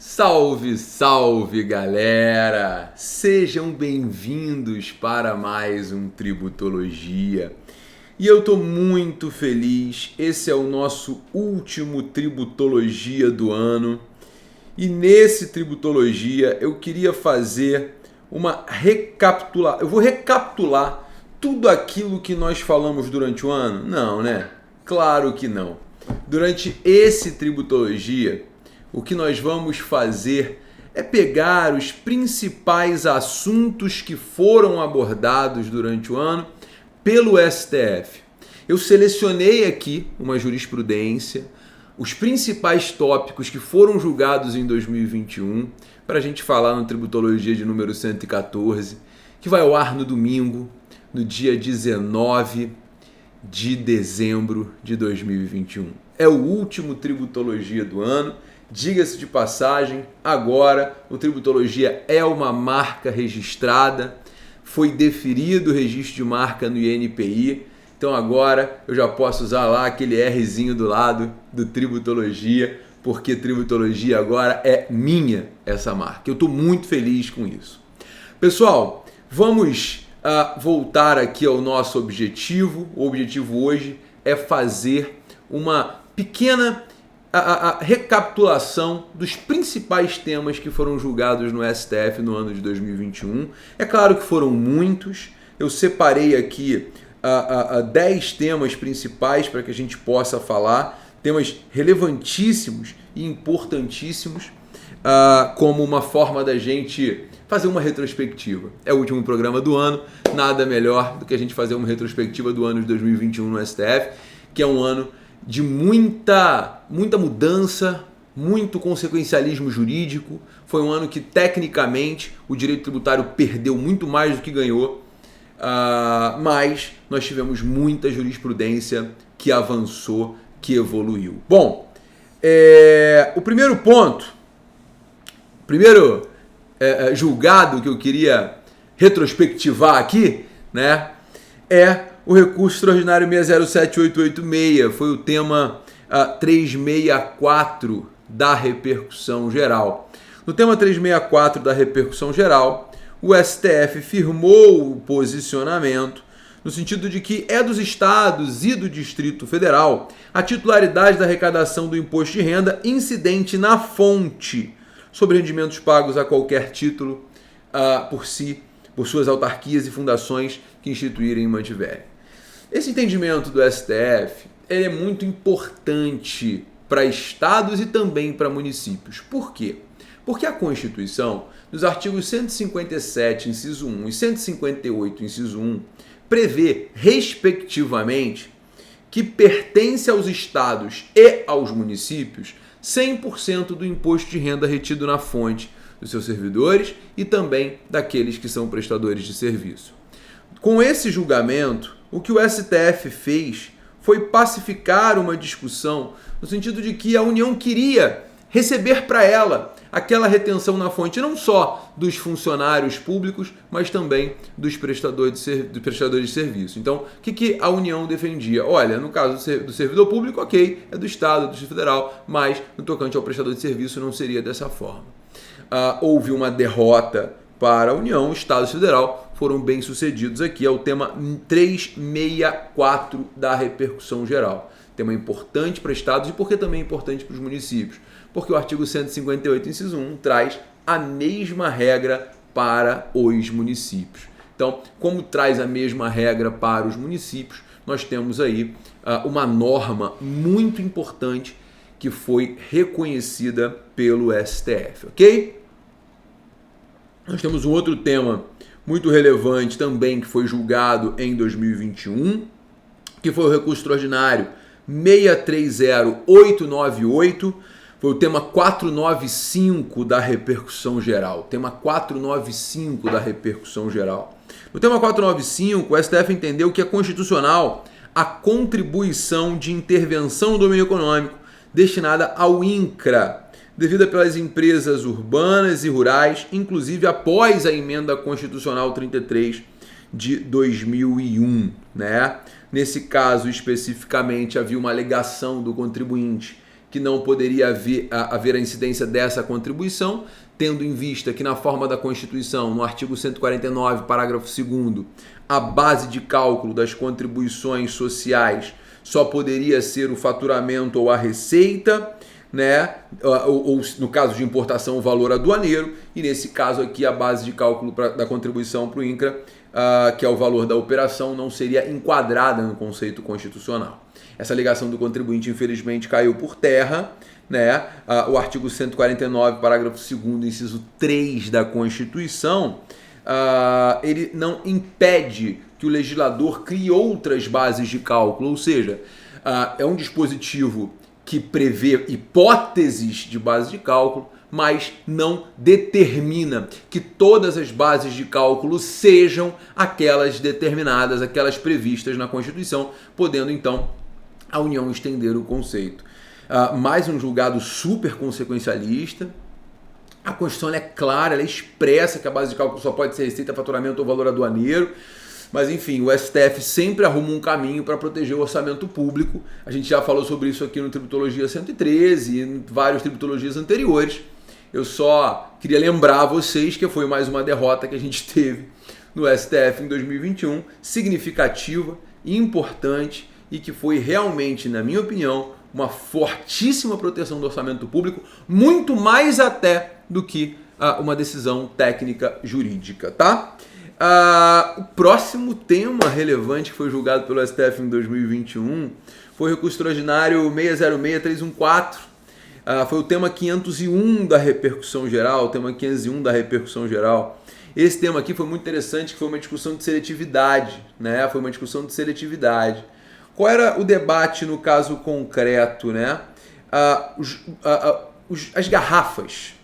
Salve, salve galera! Sejam bem-vindos para mais um Tributologia. E eu tô muito feliz, esse é o nosso último Tributologia do ano. E nesse Tributologia eu queria fazer uma recapitulação. Eu vou recapitular tudo aquilo que nós falamos durante o ano? Não, né? Claro que não. Durante esse Tributologia, o que nós vamos fazer é pegar os principais assuntos que foram abordados durante o ano pelo STF. Eu selecionei aqui uma jurisprudência, os principais tópicos que foram julgados em 2021, para a gente falar no Tributologia de número 114, que vai ao ar no domingo, no dia 19 de dezembro de 2021. É o último Tributologia do ano. Diga-se de passagem, agora o Tributologia é uma marca registrada, foi deferido o registro de marca no INPI, então agora eu já posso usar lá aquele Rzinho do lado do Tributologia, porque Tributologia agora é minha essa marca. Eu estou muito feliz com isso. Pessoal, vamos voltar aqui ao nosso objetivo. O objetivo hoje é fazer uma pequena a recapitulação dos principais temas que foram julgados no STF no ano de 2021. É claro que foram muitos, eu separei aqui 10 temas principais para que a gente possa falar, temas relevantíssimos e importantíssimos, como uma forma da gente fazer uma retrospectiva. É o último programa do ano, nada melhor do que a gente fazer uma retrospectiva do ano de 2021 no STF, que é um ano de muita mudança, muito consequencialismo jurídico. Foi um ano que, tecnicamente, o direito tributário perdeu muito mais do que ganhou, mas nós tivemos muita jurisprudência que avançou, que evoluiu. Bom, o primeiro ponto, julgado que eu queria retrospectivar aqui, né, é o recurso extraordinário 607886, foi o tema 364 da repercussão geral. No tema 364 da repercussão geral, o STF firmou o posicionamento no sentido de que é dos estados e do Distrito Federal a titularidade da arrecadação do imposto de renda incidente na fonte sobre rendimentos pagos a qualquer título por suas autarquias e fundações que instituírem e mantiverem. Esse entendimento do STF ele é muito importante para estados e também para municípios. Por quê? Porque a Constituição, nos artigos 157, inciso 1 e 158, inciso 1, prevê, respectivamente, que pertence aos estados e aos municípios 100% do imposto de renda retido na fonte dos seus servidores e também daqueles que são prestadores de serviço. Com esse julgamento, o que o STF fez foi pacificar uma discussão no sentido de que a União queria receber para ela aquela retenção na fonte não só dos funcionários públicos, mas também dos prestadores de serviço. Então, o que a União defendia? Olha, no caso do servidor público, ok, é do Estado, do Distrito Federal, mas no tocante ao prestador de serviço não seria dessa forma. Houve uma derrota para a União, o Estado e o Federal foram bem-sucedidos aqui, é o tema 364 da repercussão geral. Tema importante para estados e porque também é importante para os municípios. Porque o artigo 158, inciso 1, traz a mesma regra para os municípios. Então, como traz a mesma regra para os municípios, nós temos aí uma norma muito importante que foi reconhecida pelo STF, ok? Nós temos um outro tema muito relevante também que foi julgado em 2021, que foi o recurso extraordinário 630898, foi o tema 495 da repercussão geral. Tema 495 da repercussão geral. No tema 495, o STF entendeu que é constitucional a contribuição de intervenção no domínio econômico destinada ao INCRA, devida pelas empresas urbanas e rurais, inclusive após a emenda constitucional 33 de 2001, né? Nesse caso, especificamente, havia uma alegação do contribuinte que não poderia haver a incidência dessa contribuição, tendo em vista que na forma da Constituição, no artigo 149, parágrafo 2º, a base de cálculo das contribuições sociais só poderia ser o faturamento ou a receita, né? Ou no caso de importação, o valor aduaneiro, e nesse caso aqui a base de cálculo da contribuição para o INCRA, que é o valor da operação, não seria enquadrada no conceito constitucional. Essa alegação do contribuinte, infelizmente, caiu por terra, né? O artigo 149, parágrafo 2º, inciso 3 da Constituição, ele não impede que o legislador crie outras bases de cálculo, ou seja, é um dispositivo que prevê hipóteses de base de cálculo, mas não determina que todas as bases de cálculo sejam aquelas determinadas, aquelas previstas na Constituição, podendo então a União estender o conceito. Mais um julgado super consequencialista. A Constituição é clara, ela é expressa que a base de cálculo só pode ser receita, faturamento ou valor aduaneiro. Mas enfim, o STF sempre arruma um caminho para proteger o orçamento público. A gente já falou sobre isso aqui no Tributologia 113 e em várias tributologias anteriores. Eu só queria lembrar a vocês que foi mais uma derrota que a gente teve no STF em 2021, significativa, importante e que foi realmente, na minha opinião, uma fortíssima proteção do orçamento público, muito mais até do que uma decisão técnica jurídica, tá? O próximo tema relevante que foi julgado pelo STF em 2021 foi o recurso extraordinário 606314. Foi o tema 501 da repercussão geral, Esse tema aqui foi muito interessante, que foi uma discussão de seletividade, né? Qual era o debate no caso concreto, né? As garrafas,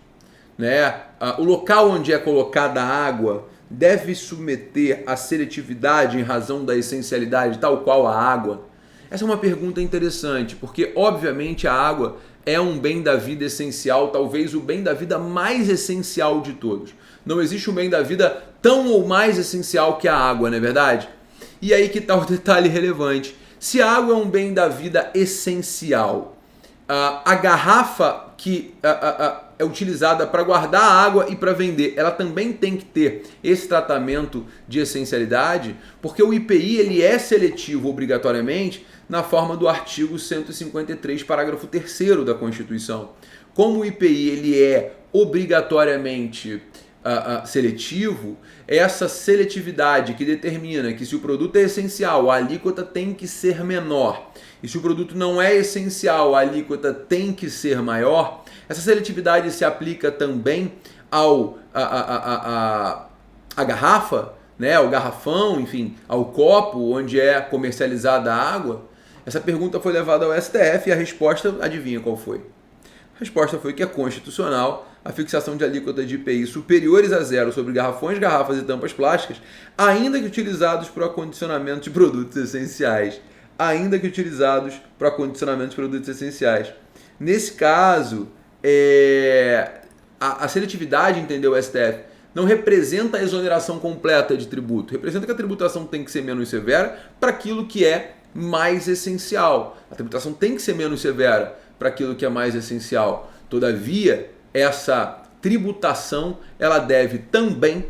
né? O local onde é colocada a água deve submeter a seletividade em razão da essencialidade, tal qual a água? Essa é uma pergunta interessante, porque obviamente a água é um bem da vida essencial, talvez o bem da vida mais essencial de todos. Não existe um bem da vida tão ou mais essencial que a água, não é verdade? E aí que está o detalhe relevante. Se a água é um bem da vida essencial, a garrafa que é utilizada para guardar a água e para vender, ela também tem que ter esse tratamento de essencialidade, porque o IPI ele é seletivo obrigatoriamente na forma do artigo 153, parágrafo 3º da Constituição. Como o IPI ele é obrigatoriamente seletivo, essa seletividade que determina que se o produto é essencial, a alíquota tem que ser menor, e se o produto não é essencial, a alíquota tem que ser maior, essa seletividade se aplica também à garrafa, né, ao garrafão, enfim, ao copo onde é comercializada a água. Essa pergunta foi levada ao STF e a resposta, adivinha qual foi? A resposta foi que é constitucional a fixação de alíquota de IPI superiores a zero sobre garrafões, garrafas e tampas plásticas, ainda que utilizados para o acondicionamento de produtos essenciais. Nesse caso, a seletividade, entendeu o STF, não representa a exoneração completa de tributo, representa que a tributação tem que ser menos severa para aquilo que é mais essencial. A tributação tem que ser menos severa para aquilo que é mais essencial. Todavia, essa tributação ela deve também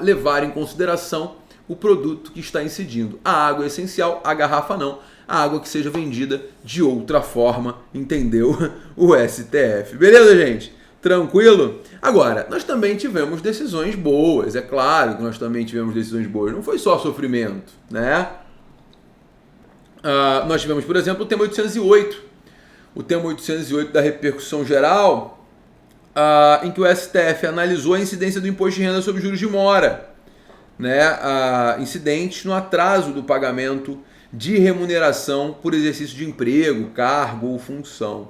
levar em consideração o produto que está incidindo. A água é essencial, a garrafa não. A água que seja vendida de outra forma, entendeu? O STF. Beleza, gente? Tranquilo? Agora, nós também tivemos decisões boas, é claro que nós também tivemos decisões boas, não foi só sofrimento, né? Nós tivemos, por exemplo, o tema 808. O tema 808 da repercussão geral, em que o STF analisou a incidência do imposto de renda sobre juros de mora, né? Incidentes no atraso do pagamento de remuneração por exercício de emprego, cargo ou função.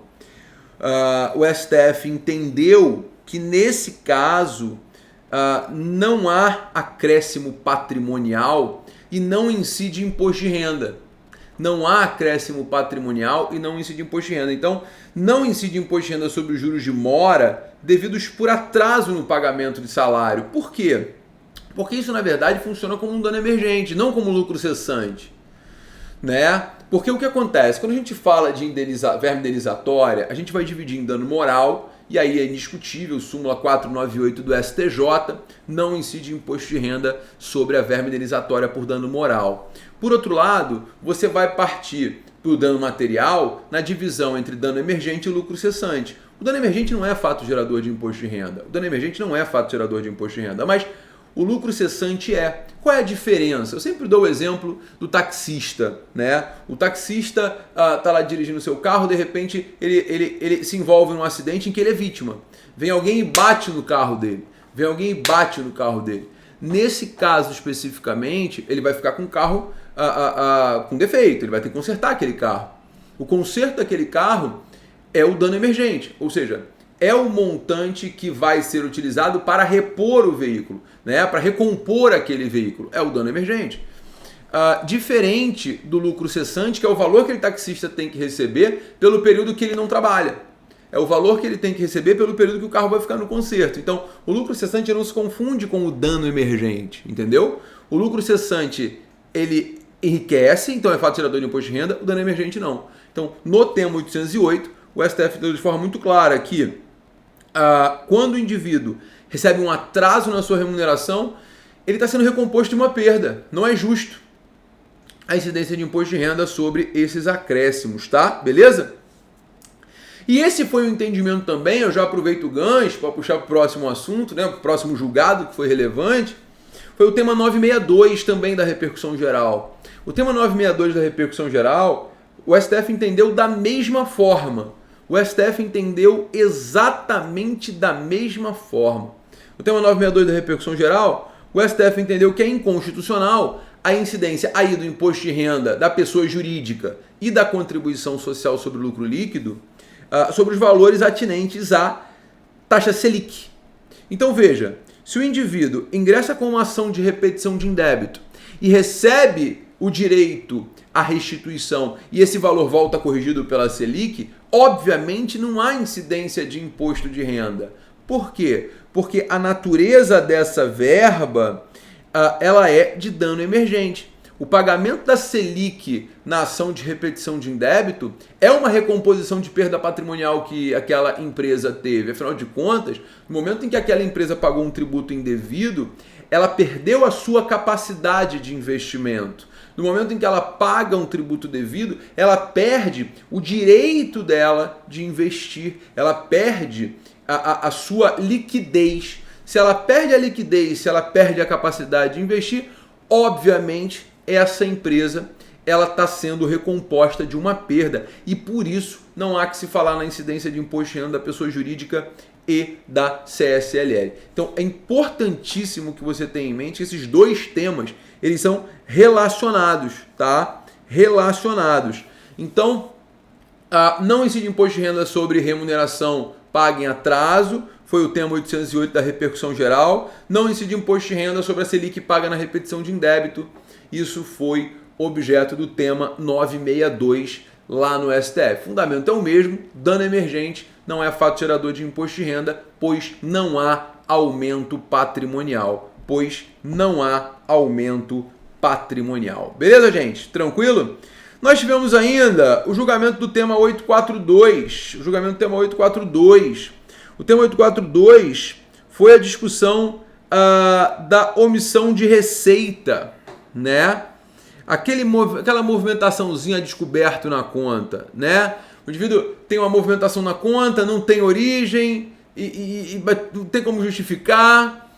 O STF entendeu que nesse caso não há acréscimo patrimonial e não incide imposto de renda. Não há acréscimo patrimonial e não incide imposto de renda. Então, não incide imposto de renda sobre os juros de mora devidos por atraso no pagamento de salário. Por quê? Porque isso, na verdade, funciona como um dano emergente, não como lucro cessante, né? Porque o que acontece? Quando a gente fala de verba indenizatória, a gente vai dividir em dano moral, e aí é indiscutível, súmula 498 do STJ, não incide imposto de renda sobre a verba indenizatória por dano moral. Por outro lado, você vai partir para o dano material na divisão entre dano emergente e lucro cessante. O dano emergente não é fato gerador de imposto de renda. O dano emergente não é fato gerador de imposto de renda, mas o lucro cessante é. Qual é a diferença? Eu sempre dou o exemplo do taxista, né? O taxista tá lá dirigindo o seu carro, de repente ele se envolve num acidente em que ele é vítima. Vem alguém e bate no carro dele. Nesse caso especificamente, ele vai ficar com o carro com defeito, ele vai ter que consertar aquele carro. O conserto daquele carro é o dano emergente, ou seja, é o montante que vai ser utilizado para repor o veículo, né? Para recompor aquele veículo, é o dano emergente. Diferente do lucro cessante, que é o valor que o taxista tem que receber pelo período que ele não trabalha. É o valor que ele tem que receber pelo período que o carro vai ficar no conserto. Então, o lucro cessante não se confunde com o dano emergente, entendeu? O lucro cessante, ele enriquece, então é fato gerador de imposto de renda, o dano emergente não. Então, no tema 808, o STF deu de forma muito clara que quando o indivíduo recebe um atraso na sua remuneração, ele está sendo recomposto de uma perda. Não é justo a incidência de imposto de renda sobre esses acréscimos, tá? Beleza? E esse foi o entendimento também, eu já aproveito o gancho para puxar para o próximo assunto, né, para o próximo julgado que foi relevante, foi o tema 962 também da repercussão geral. O tema 962 da repercussão geral, o STF entendeu da mesma forma. O STF entendeu exatamente da mesma forma. O tema 962 da repercussão geral, o STF entendeu que é inconstitucional a incidência aí do imposto de renda da pessoa jurídica e da contribuição social sobre o lucro líquido sobre os valores atinentes à taxa Selic. Então veja, se o indivíduo ingressa com uma ação de repetição de indébito e recebe o direito à restituição e esse valor volta corrigido pela Selic, obviamente não há incidência de imposto de renda. Por quê? Porque a natureza dessa verba ela é de dano emergente. O pagamento da Selic na ação de repetição de indébito é uma recomposição de perda patrimonial que aquela empresa teve. Afinal de contas, no momento em que aquela empresa pagou um tributo indevido, ela perdeu a sua capacidade de investimento. No momento em que ela paga um tributo devido, ela perde o direito dela de investir, ela perde a sua liquidez. Se ela perde a liquidez, se ela perde a capacidade de investir, obviamente essa empresa ela está sendo recomposta de uma perda e por isso não há que se falar na incidência de imposto de renda da pessoa jurídica e da CSLL. Então é importantíssimo que você tenha em mente que esses dois temas eles são relacionados, tá? Relacionados. Então não incide imposto de renda sobre remuneração paga em atraso, foi o tema 808 da repercussão geral. Não incide imposto de renda sobre a Selic paga na repetição de indébito. Isso foi objeto do tema 962 lá no STF. Fundamento é o mesmo, dano emergente não é fato gerador de imposto de renda, pois não há aumento patrimonial. Beleza, gente? Tranquilo? Nós tivemos ainda o julgamento do tema 842. O tema 842 foi a discussão da omissão de receita, né? Aquela movimentaçãozinha descoberto na conta, né? O indivíduo tem uma movimentação na conta, não tem origem e não tem como justificar.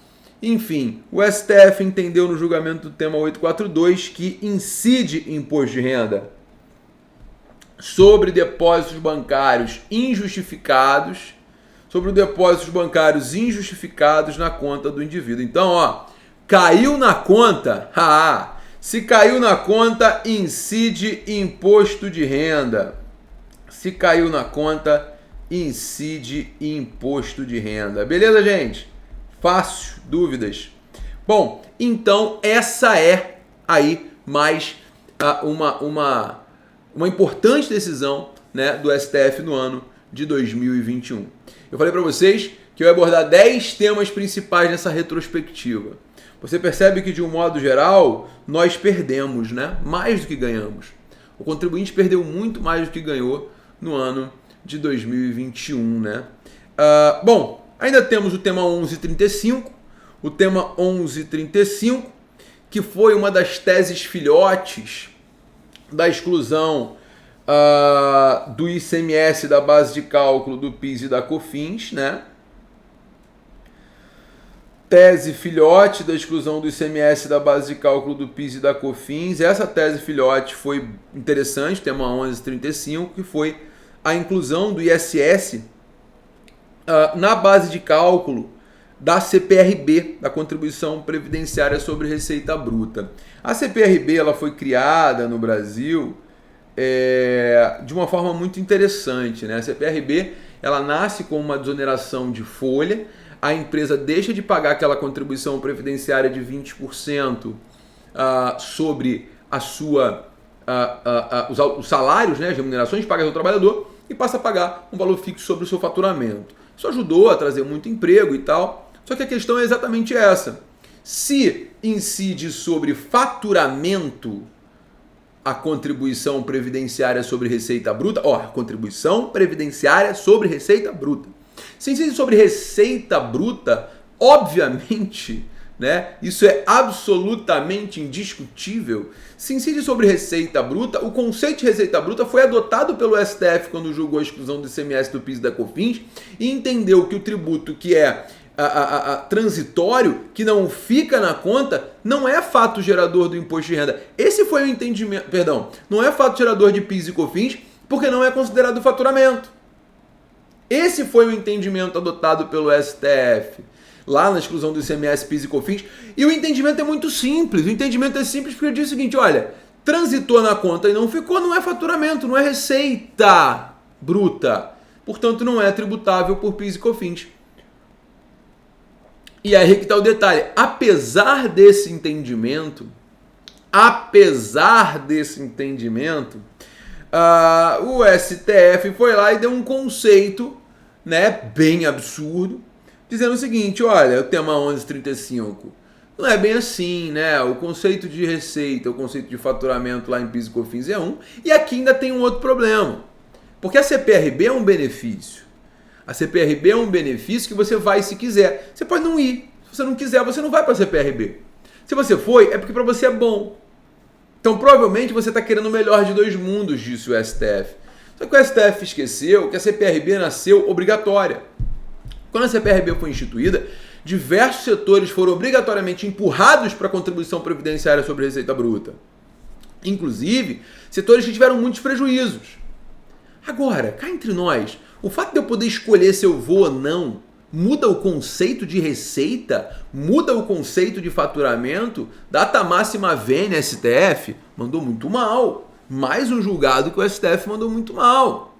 Enfim, o STF entendeu no julgamento do tema 842 que incide imposto de renda sobre depósitos bancários injustificados, na conta do indivíduo. Então, caiu na conta, se caiu na conta, incide imposto de renda. Beleza, gente? Fácil, dúvidas? Bom, então essa é aí mais uma importante decisão, né, do STF no ano de 2021. Eu falei para vocês que eu ia abordar 10 temas principais nessa retrospectiva. Você percebe que, de um modo geral, nós perdemos, né? Mais do que ganhamos. O contribuinte perdeu muito mais do que ganhou no ano de 2021, né? Bom, ainda temos o tema 1135, o tema 1135, que foi uma das teses filhotes da exclusão do ICMS da base de cálculo do PIS e da COFINS, né? Tese filhote da exclusão do ICMS da base de cálculo do PIS e da COFINS. Essa tese filhote foi interessante, tema 1135, que foi a inclusão do ISS na base de cálculo da CPRB, da Contribuição Previdenciária sobre Receita Bruta. A CPRB ela foi criada no Brasil de uma forma muito interessante, né? A CPRB ela nasce com uma desoneração de folha, a empresa deixa de pagar aquela contribuição previdenciária de 20% sobre a sua, os salários, né, as remunerações pagas ao trabalhador, e passa a pagar um valor fixo sobre o seu faturamento. Isso ajudou a trazer muito emprego e tal, só que a questão é exatamente essa. Se incide sobre faturamento a contribuição previdenciária sobre receita bruta, contribuição previdenciária sobre receita bruta. Se incide sobre receita bruta, obviamente, né, isso é absolutamente indiscutível. Se incide sobre receita bruta, o conceito de receita bruta foi adotado pelo STF quando julgou a exclusão do ICMS do PIS e da COFINS e entendeu que o tributo que é transitório, que não fica na conta, não é fato gerador do imposto de renda. Esse foi o entendimento, não é fato gerador de PIS e COFINS, porque não é considerado faturamento. Esse foi o entendimento adotado pelo STF, lá na exclusão do ICMS, PIS e COFINS, e o entendimento é muito simples. O entendimento é simples porque diz o seguinte, olha, transitou na conta e não ficou, não é faturamento, não é receita bruta. Portanto, não é tributável por PIS e COFINS. E aí que está o detalhe. Apesar desse entendimento, o STF foi lá e deu um conceito, né, bem absurdo, dizendo o seguinte, olha, o tema 1135 não é bem assim, né? O conceito de receita, o conceito de faturamento lá em PIS e COFINS é um, e aqui ainda tem um outro problema, porque a CPRB é um benefício. A CPRB é um benefício que você vai se quiser. Você pode não ir. Se você não quiser, você não vai para a CPRB. Se você foi, é porque para você é bom. Então, provavelmente, você está querendo o melhor de dois mundos, disse o STF. Só que o STF esqueceu que a CPRB nasceu obrigatória. Quando a CPRB foi instituída, diversos setores foram obrigatoriamente empurrados para a contribuição previdenciária sobre receita bruta. Inclusive, setores que tiveram muitos prejuízos. Agora, cá entre nós, o fato de eu poder escolher se eu vou ou não muda o conceito de receita, muda o conceito de faturamento. Data máxima vênia, STF, mandou muito mal. Mais um julgado que o STF mandou muito mal.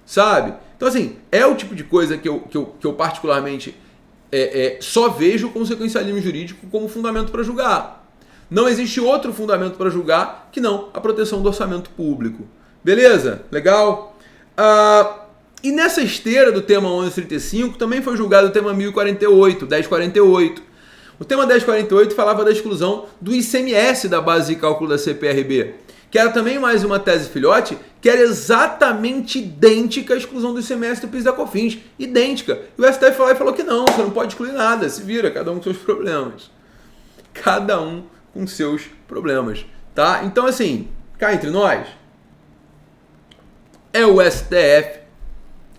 Sabe? Então, assim, é o tipo de coisa que eu particularmente só vejo o consequencialismo jurídico como fundamento para julgar. Não existe outro fundamento para julgar que não a proteção do orçamento público. Beleza? Legal? E nessa esteira do tema 1135 também foi julgado o tema 1048. O tema 1048 falava da exclusão do ICMS da base de cálculo da CPRB, que era também mais uma tese filhote, que era exatamente idêntica à exclusão do ICMS do PIS e da COFINS. Idêntica. E o STF foi lá e falou que não, você não pode excluir nada, se vira, cada um com seus problemas. Cada um com seus problemas. Tá? Então, assim, cá entre nós, é o STF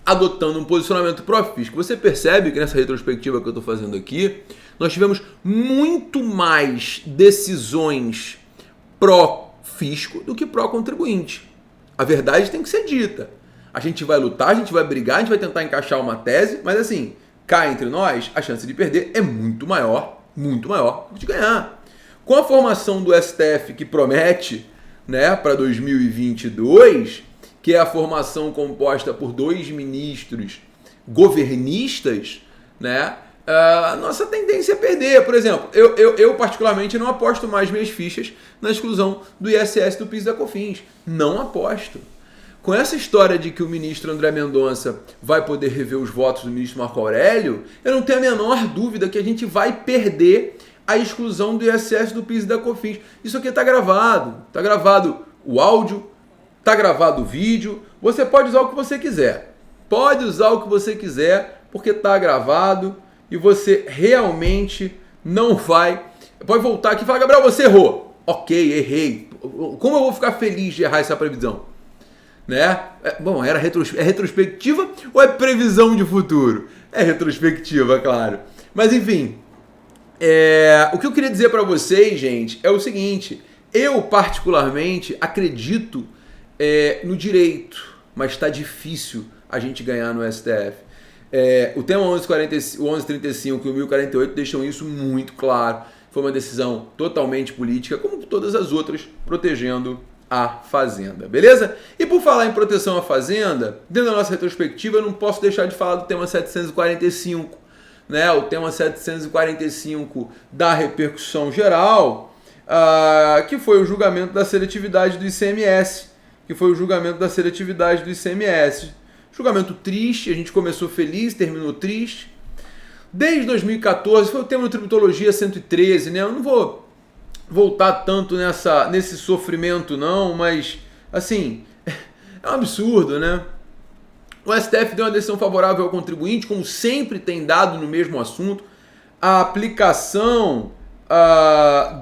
adotando um posicionamento pró-fisco. Você percebe que nessa retrospectiva que eu estou fazendo aqui, nós tivemos muito mais decisões pró-fisco do que pró-contribuinte. A verdade tem que ser dita. A gente vai lutar, a gente vai brigar, a gente vai tentar encaixar uma tese, mas assim, cá entre nós, a chance de perder é muito maior do que de ganhar. Com a formação do STF que promete, né, para 2022... que é a formação composta por 2 ministros governistas, né? A nossa tendência é perder. Por exemplo, eu particularmente não aposto mais minhas fichas na exclusão do ISS do PIS e da COFINS. Não aposto. Com essa história de que o ministro André Mendonça vai poder rever os votos do ministro Marco Aurélio, eu não tenho a menor dúvida que a gente vai perder a exclusão do ISS do PIS e da COFINS. Isso aqui está gravado. Está gravado o áudio, tá gravado o vídeo, você pode usar o que você quiser. Pode usar o que você quiser, porque tá gravado e você realmente não vai... Pode voltar aqui e falar, Gabriel, você errou. Ok, errei. Como eu vou ficar feliz de errar essa previsão? Né? Bom, é retrospectiva ou é previsão de futuro? É retrospectiva, claro. Mas enfim, o que eu queria dizer para vocês, gente, é o seguinte. Eu particularmente acredito no direito, mas está difícil a gente ganhar no STF. O tema 1135 e o 1048 deixam isso muito claro. Foi uma decisão totalmente política, como todas as outras, protegendo a Fazenda, beleza? E por falar em proteção à Fazenda, dentro da nossa retrospectiva, eu não posso deixar de falar do tema 745, né? O tema 745 da repercussão geral, que foi o julgamento da seletividade do ICMS, Julgamento triste, a gente começou feliz, terminou triste. Desde 2014, foi o tema do Tributologia 113, né? Eu não vou voltar tanto nesse sofrimento não, mas assim, é um absurdo, né? O STF deu uma decisão favorável ao contribuinte, como sempre tem dado no mesmo assunto. A aplicação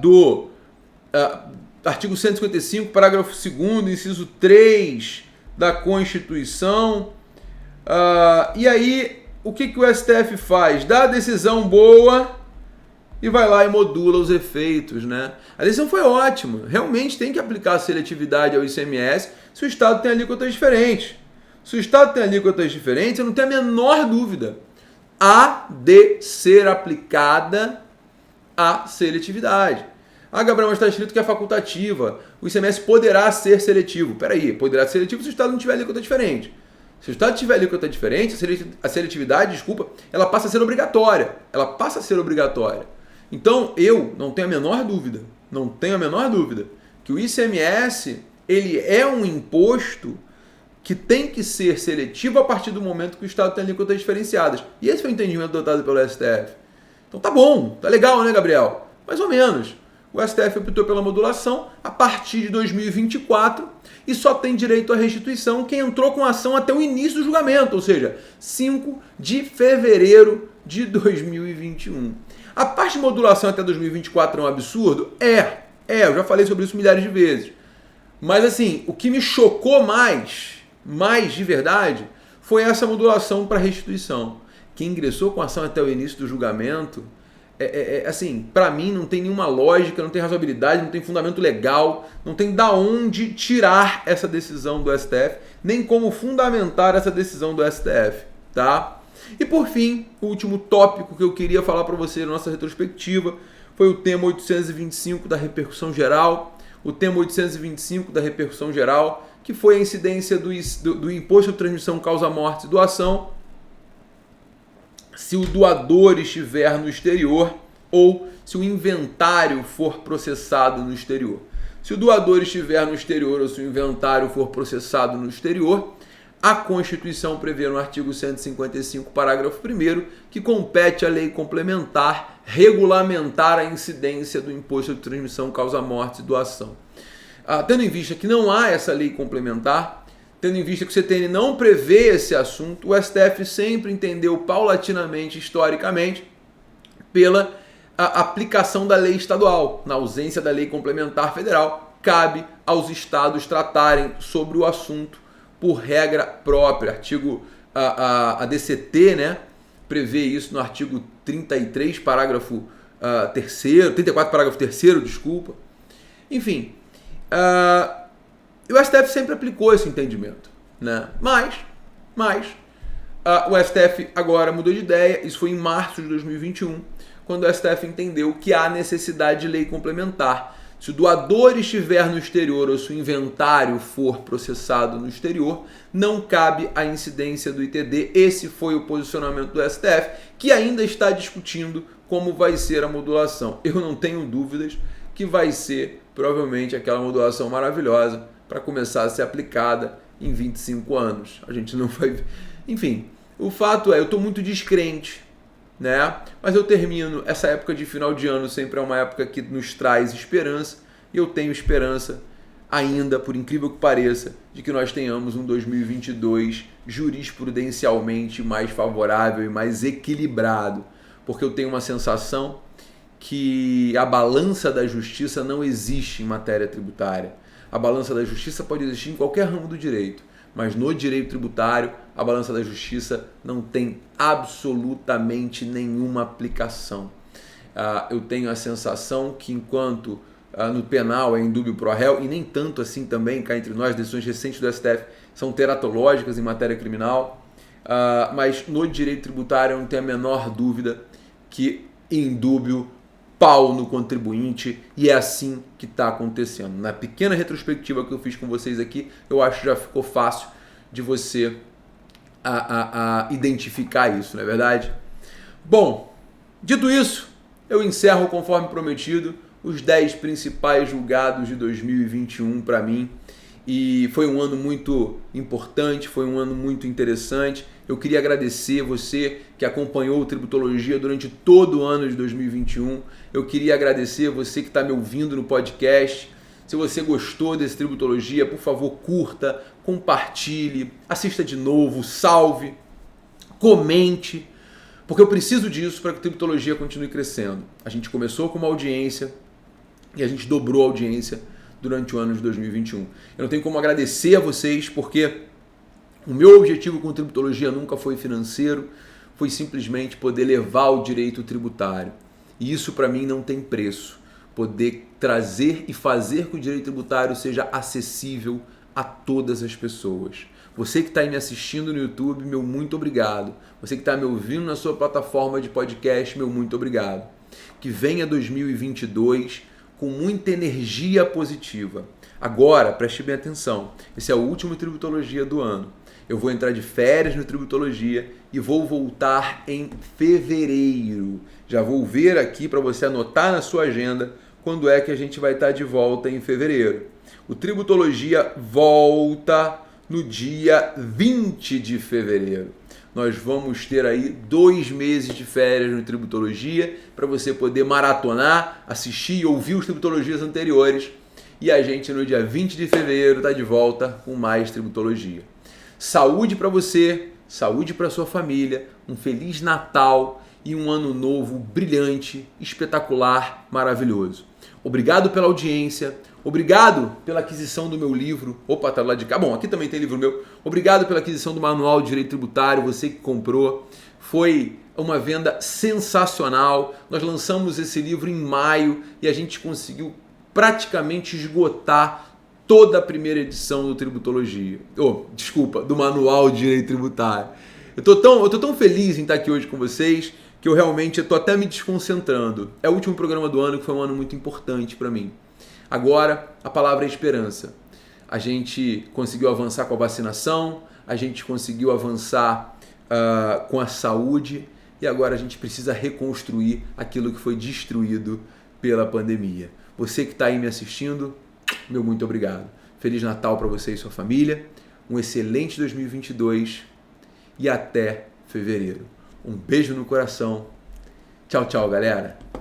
do artigo 155, parágrafo 2º, inciso 3 da Constituição. E aí, o que o STF faz? Dá a decisão boa e vai lá e modula os efeitos, né? A decisão foi ótima. Realmente tem que aplicar a seletividade ao ICMS se o Estado tem alíquotas diferentes. Se o Estado tem alíquotas diferentes, eu não tenho a menor dúvida. Há de ser aplicada a seletividade. Gabriel, mas está escrito que é facultativa. O ICMS poderá ser seletivo. Peraí, poderá ser seletivo se o Estado não tiver alíquota diferente. Se o Estado tiver alíquota diferente, a seletividade, ela passa a ser obrigatória. Então, eu não tenho a menor dúvida, que o ICMS, ele é um imposto que tem que ser seletivo a partir do momento que o Estado tem alíquotas diferenciadas. E esse foi o entendimento adotado pelo STF. Então tá bom, tá legal, né, Gabriel? Mais ou menos. O STF optou pela modulação a partir de 2024 e só tem direito à restituição quem entrou com ação até o início do julgamento, ou seja, 5 de fevereiro de 2021. A parte de modulação até 2024 é um absurdo? Eu já falei sobre isso milhares de vezes. Mas assim, o que me chocou mais de verdade, foi essa modulação para restituição. Quem ingressou com ação até o início do julgamento, assim, para mim não tem nenhuma lógica, não tem razoabilidade, não tem fundamento legal, não tem da onde tirar essa decisão do STF, nem como fundamentar essa decisão do STF, tá? E por fim, o último tópico que eu queria falar para você na nossa retrospectiva foi o tema 825 da repercussão geral. O tema 825 da repercussão geral, que foi a incidência do imposto de transmissão causa-morte e doação, se o doador estiver no exterior ou se o inventário for processado no exterior. Se o doador estiver no exterior ou se o inventário for processado no exterior, a Constituição prevê no artigo 155, parágrafo 1º, que compete à lei complementar regulamentar a incidência do imposto de transmissão causa-morte e doação. Tendo em vista que não há essa lei complementar, tendo em vista que o CTN não prevê esse assunto, o STF sempre entendeu paulatinamente, historicamente, pela aplicação da lei estadual. Na ausência da lei complementar federal, cabe aos estados tratarem sobre o assunto por regra própria. A DCT, né, prevê isso no artigo 33, parágrafo 3º, 34, parágrafo 3º, desculpa. Enfim, o STF sempre aplicou esse entendimento, né? Mas o STF agora mudou de ideia, isso foi em março de 2021, quando o STF entendeu que há necessidade de lei complementar. Se o doador estiver no exterior ou se o inventário for processado no exterior, não cabe a incidência do ITD. Esse foi o posicionamento do STF, que ainda está discutindo como vai ser a modulação. Eu não tenho dúvidas que vai ser provavelmente aquela modulação maravilhosa para começar a ser aplicada em 25 anos. A gente não vai... Enfim, o fato é, eu estou muito descrente, né? Mas eu termino, essa época de final de ano sempre é uma época que nos traz esperança, e eu tenho esperança ainda, por incrível que pareça, de que nós tenhamos um 2022 jurisprudencialmente mais favorável e mais equilibrado, porque eu tenho uma sensação que a balança da justiça não existe em matéria tributária. A balança da justiça pode existir em qualquer ramo do direito, mas no direito tributário, a balança da justiça não tem absolutamente nenhuma aplicação. Eu tenho a sensação que enquanto no penal é indúbio pro réu, e nem tanto assim também, cá entre nós, decisões recentes do STF são teratológicas em matéria criminal, mas no direito tributário eu não tenho a menor dúvida que indúbio pau no contribuinte, e é assim que está acontecendo. Na pequena retrospectiva que eu fiz com vocês aqui, eu acho que já ficou fácil de você identificar isso, não é verdade? Bom, dito isso, eu encerro conforme prometido os 10 principais julgados de 2021 para mim, e foi um ano muito importante, foi um ano muito interessante. Eu queria agradecer você que acompanhou o Tributologia durante todo o ano de 2021. Eu queria agradecer você que está me ouvindo no podcast. Se você gostou desse Tributologia, por favor, curta, compartilhe, assista de novo, salve, comente, porque eu preciso disso para que a Tributologia continue crescendo. A gente começou com uma audiência e a gente dobrou a audiência durante o ano de 2021. Eu não tenho como agradecer a vocês, porque o meu objetivo com Tributologia nunca foi financeiro, foi simplesmente poder levar o direito tributário. E isso para mim não tem preço. Poder trazer e fazer que o direito tributário seja acessível a todas as pessoas. Você que está aí me assistindo no YouTube, meu muito obrigado. Você que está me ouvindo na sua plataforma de podcast, meu muito obrigado. Que venha 2022 com muita energia positiva. Agora, preste bem atenção, esse é o último Tributologia do ano. Eu vou entrar de férias no Tributologia e vou voltar em fevereiro. Já vou ver aqui para você anotar na sua agenda quando é que a gente vai estar de volta em fevereiro. O Tributologia volta no dia 20 de fevereiro. Nós vamos ter aí 2 meses de férias no Tributologia para você poder maratonar, assistir e ouvir os Tributologias anteriores. E a gente no dia 20 de fevereiro está de volta com mais Tributologia. Saúde para você, saúde para sua família, um Feliz Natal e um ano novo brilhante, espetacular, maravilhoso. Obrigado pela audiência, obrigado pela aquisição do meu livro. Opa, tá lá de cá. Bom, aqui também tem livro meu. Obrigado pela aquisição do Manual de Direito Tributário, você que comprou. Foi uma venda sensacional. Nós lançamos esse livro em maio e a gente conseguiu praticamente esgotar toda a primeira edição do Tributologia. Do Manual de Direito Tributário. Eu tô tão feliz em estar aqui hoje com vocês que eu realmente estou até me desconcentrando. É o último programa do ano, que foi um ano muito importante para mim. Agora, a palavra é esperança. A gente conseguiu avançar com a vacinação, a gente conseguiu avançar com a saúde e agora a gente precisa reconstruir aquilo que foi destruído pela pandemia. Você que está aí me assistindo, meu muito obrigado. Feliz Natal para você e sua família, um excelente 2022 e até fevereiro. Um beijo no coração. Tchau, tchau, galera.